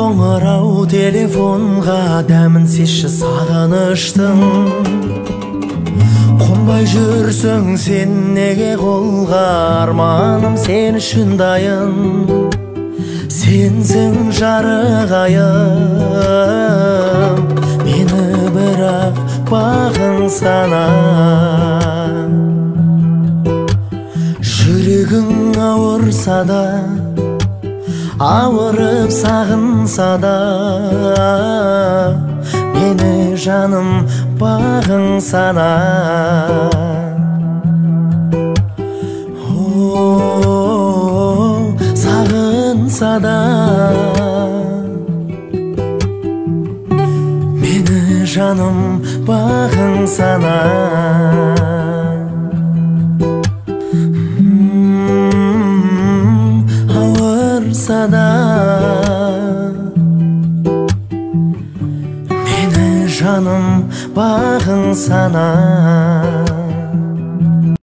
Қоңырау телефонға дәмін сезші сағыныштың. Қонбай жүрсің сен неге қолға, арманым сен үшін дайын. Сенсің жарығайым, мені бірақ бағың сана. Жүрегің ауырса да, ауырып сағынса да, мені жаным бағың сана. Сағынса да, мені жаным бағың сана. Ауырса да, мені жаным бағың сана.